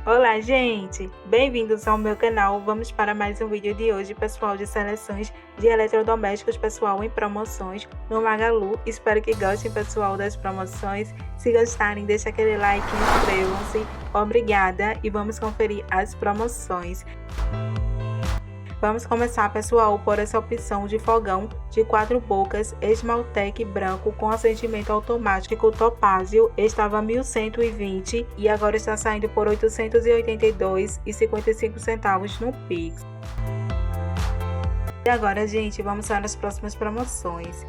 Olá, gente! Bem-vindos ao meu canal. Vamos para mais um vídeo de hoje, pessoal, de seleções de eletrodomésticos, pessoal, em promoções no Magalu. Espero que gostem, pessoal, das promoções. Se gostarem, deixa aquele like, inscrevam-se. Obrigada e vamos conferir as promoções. Vamos começar, pessoal, por essa opção de fogão de 4 bocas esmaltec branco com acendimento automático topázio. Estava 1.120 e agora está saindo por R$ 882,55 no Pix. E agora, gente, vamos para as próximas promoções.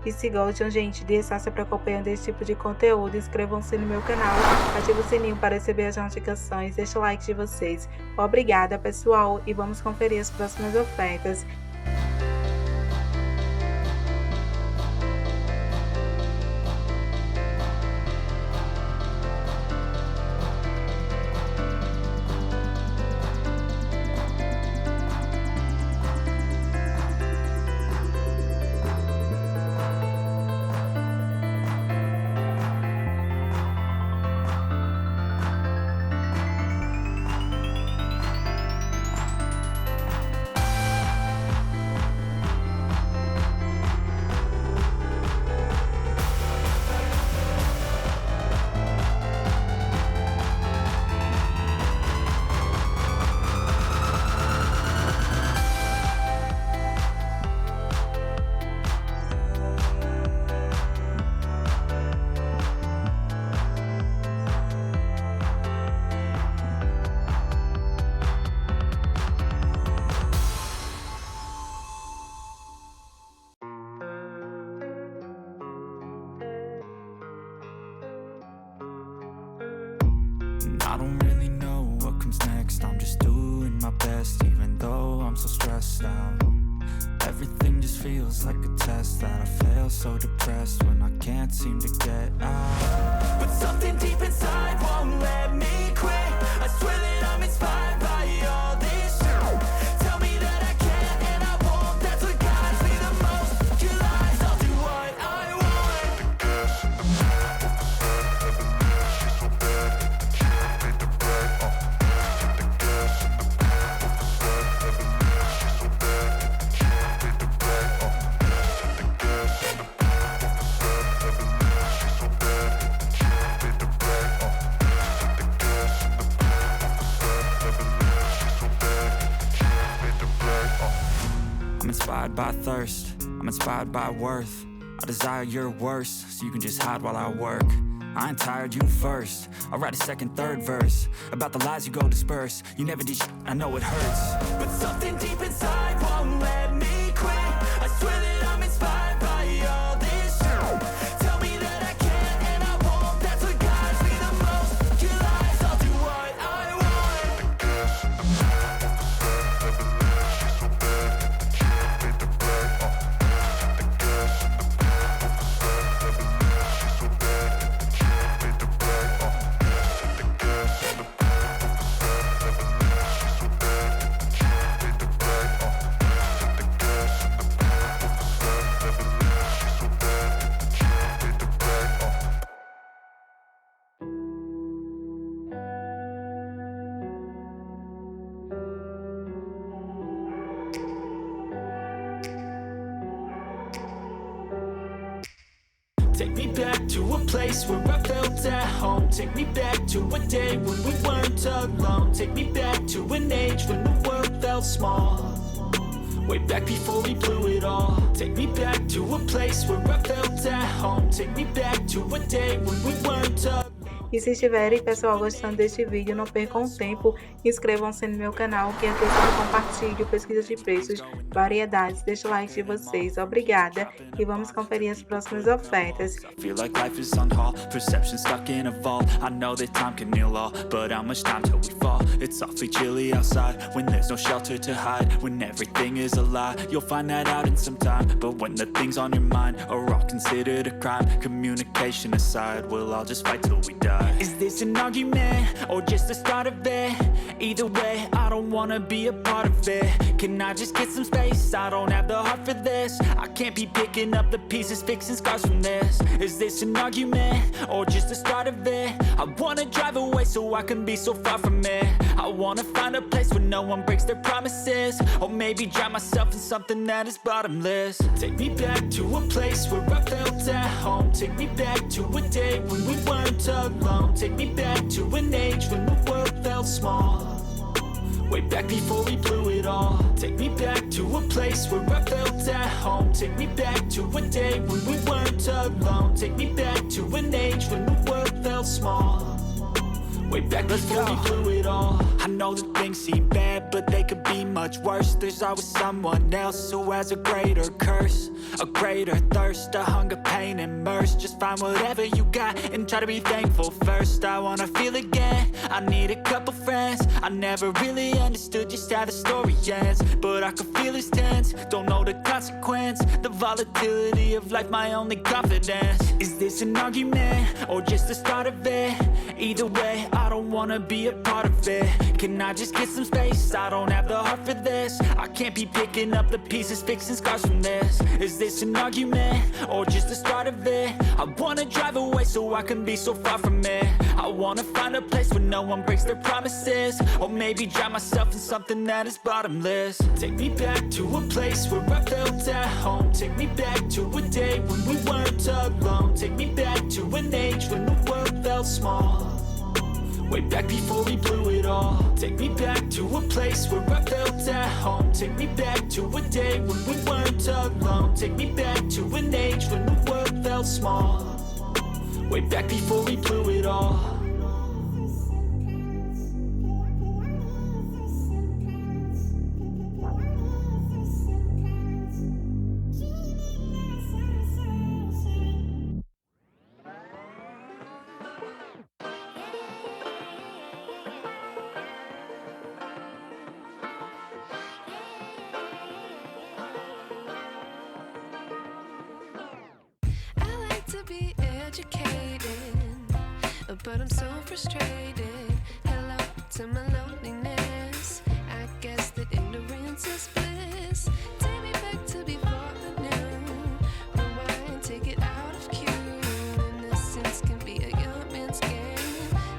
E se gostam, gente, de estar sempre acompanhando esse tipo de conteúdo, inscrevam-se no meu canal, ative o sininho para receber as notificações, deixe o like de vocês. Obrigada, pessoal, e vamos conferir as próximas ofertas. I don't really know what comes next. I'm just doing my best, even though I'm so stressed out. Everything just feels like a test that I fail, so depressed when I can't seem to get out. But something deep inside won't let me quit. I swear that I'm inspired by all this shit. Tell me that I can and I won't. That's what guides me the most. Your lies, I'll do what I want. I'm inspired by thirst, I'm inspired by worth. I desire your worst, so you can just hide while I work. I ain't tired, you first. I'll write a second, third verse about the lies you go disperse. You never did I know it hurts, but something deep inside won't let me quit. I swear that I'm inspired by all this shit. Tell me that I can't and I won't. That's what guides me the most. Your lies, I'll do what I want. The gas in the back of the set, never let she's so bad that she don't need the brag. The gas in the back of the set, never let she's so bad that she don't need the brag. The gas in the back of the set, never let she's so bad that she don't need the brag. The gas in the back of the set, never let she's so bad that she don't need the brag. Take me back to a place where I felt at home. Take me back to a day when we weren't alone. Take me back to an age when the world felt small. Way back before we blew it all. Take me back to a place where I felt at home. Take me back to a day when we weren't alone. E se estiverem, pessoal, gostando deste vídeo, não percam tempo, inscrevam-se no meu canal, que aqui eu compartilho pesquisas de preços, variedades, deixo o like de vocês, obrigada, e vamos conferir as próximas ofertas. Feel like life is on hold, perception stuck in a vault. I know that time can heal all, but how much time till we fall? It's awfully chilly outside, when there's no shelter to hide, when everything is a lie. You'll find that out in some time, but when the things on your mind are all considered a crime, communication aside, we'll all just fight till we die. Is this an argument, or just the start of it? Either way, I don't wanna be a part of it. Can I just get some space? I don't have the heart for this. I can't be picking up the pieces, fixing scars from this. Is this an argument, or just the start of it? I wanna drive away so I can be so far from it. I wanna find a place where no one breaks their promises, or maybe drown myself in something that is bottomless. Take me back to a place where I felt at home. Take me back to a day when we weren't alone. Take me back to an age when the world felt small. Way back before we blew it all. Take me back to a place where I felt at home. Take me back to a day when we weren't alone. Take me back to an age when the world felt small. Way back before we blew it all. I know that things seem bad, but they could be much worse. There's always someone else who has a greater curse, a greater thirst, a hunger, pain, and mercy. Just find whatever you got and try to be thankful first. I wanna feel again, I need a couple friends. I never really understood just how the story ends, but I can feel it's tense, don't know the consequence. The volatility of life, my only confidence. Is this an argument, or just the start of it? Either way, I don't wanna be a part of it. Can I just get some space? I don't have the heart for this. I can't be picking up the pieces, fixing scars from this. Is this an argument, or just the start of it? I wanna drive away so I can be so far from it. I wanna find a place where no one breaks their promises, or maybe drown myself in something that is bottomless. Take me back to a place where I felt at home. Take me back to a day when we weren't alone. Take me back to an age when the world felt small. Way back before we blew it all. Take me back to a place where I felt at home. Take me back to a day when we weren't alone. Take me back to an age when the world felt small. Way back before we blew it all. Be educated, but I'm so frustrated. Hello to my loneliness. I guess that ignorance is bliss. Take me back to before I knew. Rewind, take it out of cue. Innocence can be a young man's game.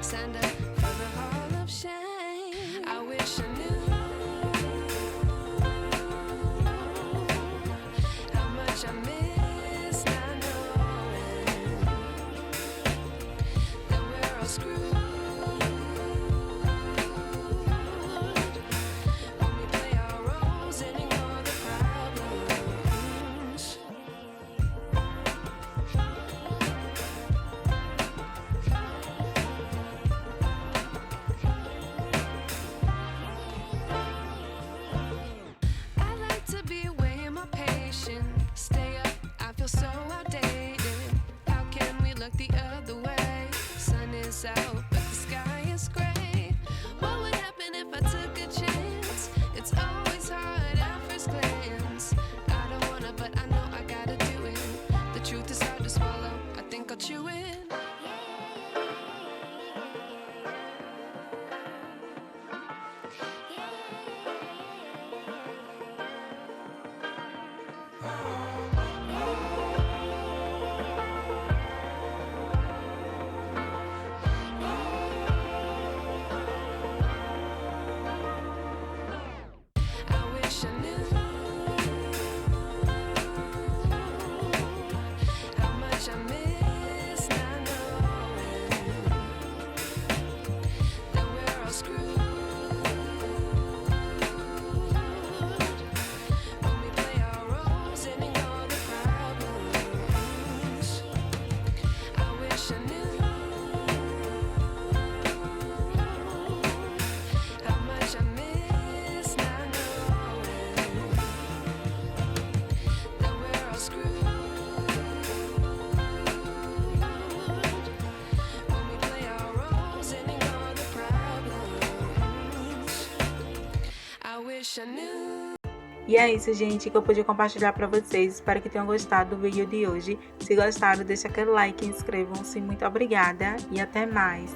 Signed up for the hall of shame. I wish I knew how much I miss not knowing that we're all screwed. When we play our roles wish I knew. E é isso, gente, que eu pude compartilhar para vocês. Espero que tenham gostado do vídeo de hoje. Se gostaram, deixa aquele like, inscrevam-se. Muito obrigada e até mais.